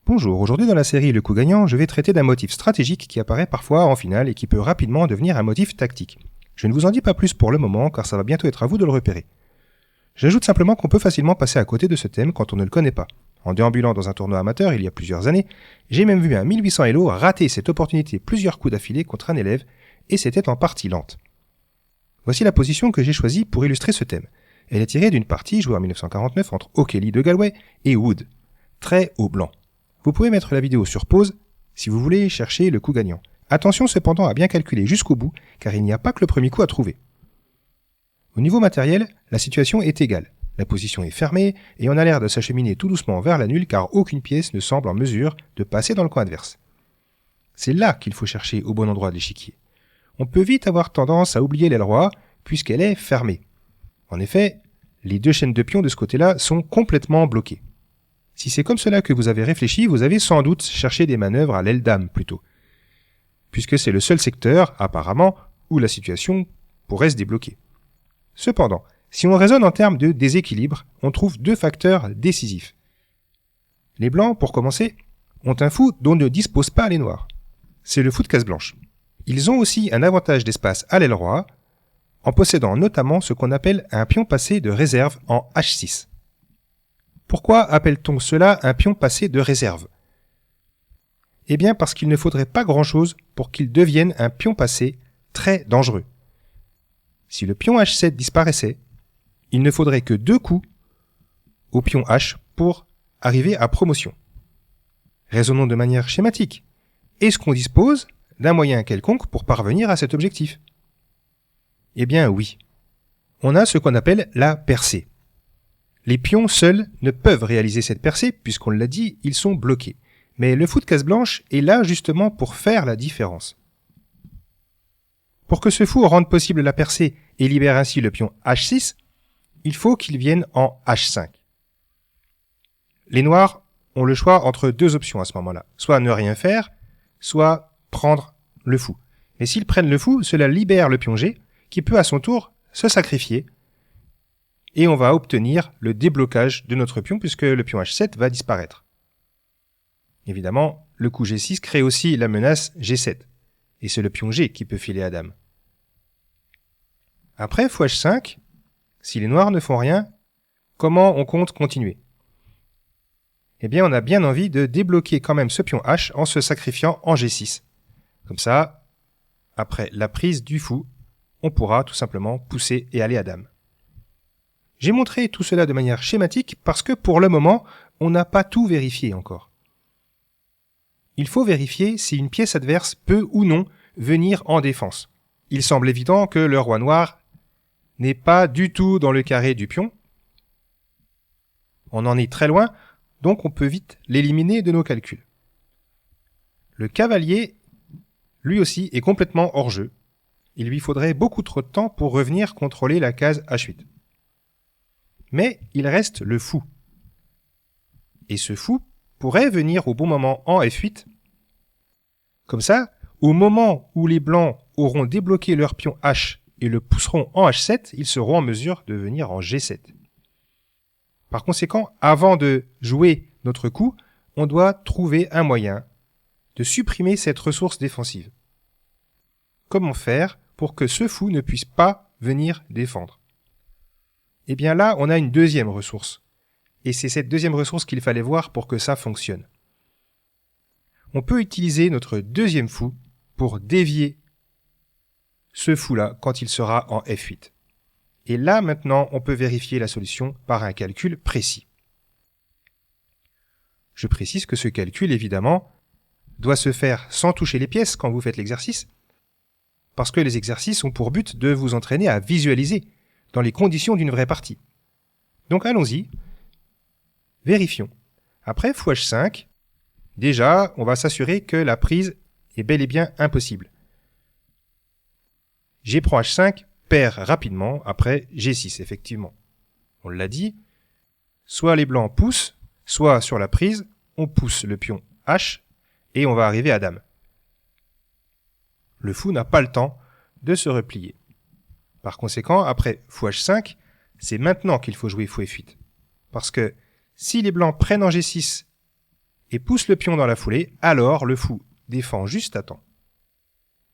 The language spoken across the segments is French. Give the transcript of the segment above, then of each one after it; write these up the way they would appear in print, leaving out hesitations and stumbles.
Bonjour, aujourd'hui dans la série Le coup gagnant, je vais traiter d'un motif stratégique qui apparaît parfois en finale et qui peut rapidement devenir un motif tactique. Je ne vous en dis pas plus pour le moment car ça va bientôt être à vous de le repérer. J'ajoute simplement qu'on peut facilement passer à côté de ce thème quand on ne le connaît pas. En déambulant dans un tournoi amateur il y a plusieurs années, j'ai même vu un 1800 Elo rater cette opportunité plusieurs coups d'affilée contre un élève et c'était en partie lente. Voici la position que j'ai choisie pour illustrer ce thème. Elle est tirée d'une partie jouée en 1949 entre O'Kelly de Galway et Wood, très haut blanc. Vous pouvez mettre la vidéo sur pause si vous voulez chercher le coup gagnant. Attention cependant à bien calculer jusqu'au bout, car il n'y a pas que le premier coup à trouver. Au niveau matériel, la situation est égale. La position est fermée et on a l'air de s'acheminer tout doucement vers la nulle car aucune pièce ne semble en mesure de passer dans le coin adverse. C'est là qu'il faut chercher au bon endroit de l'échiquier. On peut vite avoir tendance à oublier l'aile roi puisqu'elle est fermée. En effet, les deux chaînes de pions de ce côté-là sont complètement bloquées. Si c'est comme cela que vous avez réfléchi, vous avez sans doute cherché des manœuvres à l'aile dame plutôt, puisque c'est le seul secteur, apparemment, où la situation pourrait se débloquer. Cependant, si on raisonne en termes de déséquilibre, on trouve deux facteurs décisifs. Les blancs, pour commencer, ont un fou dont ne disposent pas les noirs. C'est le fou de case blanche. Ils ont aussi un avantage d'espace à l'aile roi, en possédant notamment ce qu'on appelle un pion passé de réserve en H6. Pourquoi appelle-t-on cela un pion passé de réserve ? Eh bien parce qu'il ne faudrait pas grand-chose pour qu'il devienne un pion passé très dangereux. Si le pion H7 disparaissait, il ne faudrait que 2 coups au pion H pour arriver à promotion. Raisonnons de manière schématique. Est-ce qu'on dispose d'un moyen quelconque pour parvenir à cet objectif ? Eh bien oui. On a ce qu'on appelle la percée. Les pions seuls ne peuvent réaliser cette percée, puisqu'on l'a dit, ils sont bloqués. Mais le fou de case blanche est là justement pour faire la différence. Pour que ce fou rende possible la percée et libère ainsi le pion H6, il faut qu'il vienne en H5. Les noirs ont le choix entre deux options à ce moment-là, soit ne rien faire, soit prendre le fou. Mais s'ils prennent le fou, cela libère le pion G, qui peut à son tour se sacrifier, et on va obtenir le déblocage de notre pion puisque le pion H7 va disparaître. Évidemment, le coup G6 crée aussi la menace G7, et c'est le pion G qui peut filer à dame. Après fou H5, si les noirs ne font rien, comment on compte continuer ? Eh bien, on a bien envie de débloquer quand même ce pion H en se sacrifiant en G6. Comme ça, après la prise du fou, on pourra tout simplement pousser et aller à dame. J'ai montré tout cela de manière schématique parce que pour le moment, on n'a pas tout vérifié encore. Il faut vérifier si une pièce adverse peut ou non venir en défense. Il semble évident que le roi noir n'est pas du tout dans le carré du pion. On en est très loin, donc on peut vite l'éliminer de nos calculs. Le cavalier, lui aussi, est complètement hors jeu. Il lui faudrait beaucoup trop de temps pour revenir contrôler la case H8. Mais il reste le fou. Et ce fou pourrait venir au bon moment en F8. Comme ça, au moment où les blancs auront débloqué leur pion H et le pousseront en H7, ils seront en mesure de venir en G7. Par conséquent, avant de jouer notre coup, on doit trouver un moyen de supprimer cette ressource défensive. Comment faire pour que ce fou ne puisse pas venir défendre ? Eh bien là, on a une deuxième ressource. Et c'est cette deuxième ressource qu'il fallait voir pour que ça fonctionne. On peut utiliser notre deuxième fou pour dévier ce fou-là quand il sera en F8. Et là, maintenant, on peut vérifier la solution par un calcul précis. Je précise que ce calcul, évidemment, doit se faire sans toucher les pièces quand vous faites l'exercice, parce que les exercices ont pour but de vous entraîner à visualiser dans les conditions d'une vraie partie. Donc allons-y, vérifions. Après fou H5, déjà, on va s'assurer que la prise est bel et bien impossible. G prend H5 perd rapidement après G6, effectivement. On l'a dit, soit les blancs poussent, soit sur la prise, on pousse le pion H et on va arriver à dame. Le fou n'a pas le temps de se replier. Par conséquent, après fou H5, c'est maintenant qu'il faut jouer fou F8. Parce que si les blancs prennent en G6 et pousse le pion dans la foulée, alors le fou défend juste à temps.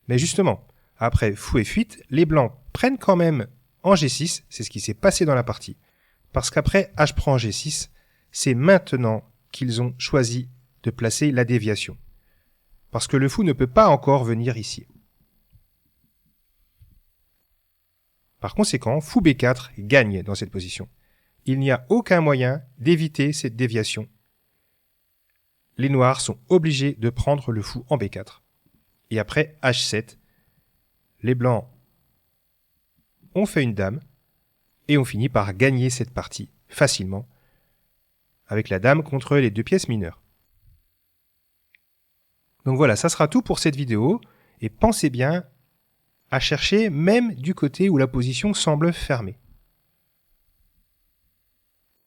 Mais justement, après fou et fuite, les blancs prennent quand même en G6, c'est ce qui s'est passé dans la partie. Parce qu'après H prend G6, c'est maintenant qu'ils ont choisi de placer la déviation. Parce que le fou ne peut pas encore venir ici. Par conséquent, fou B4 gagne dans cette position. Il n'y a aucun moyen d'éviter cette déviation. Les noirs sont obligés de prendre le fou en B4. Et après H7, les blancs ont fait une dame et ont fini par gagner cette partie facilement avec la dame contre les deux pièces mineures. Donc voilà, ça sera tout pour cette vidéo et pensez bien à chercher même du côté où la position semble fermée.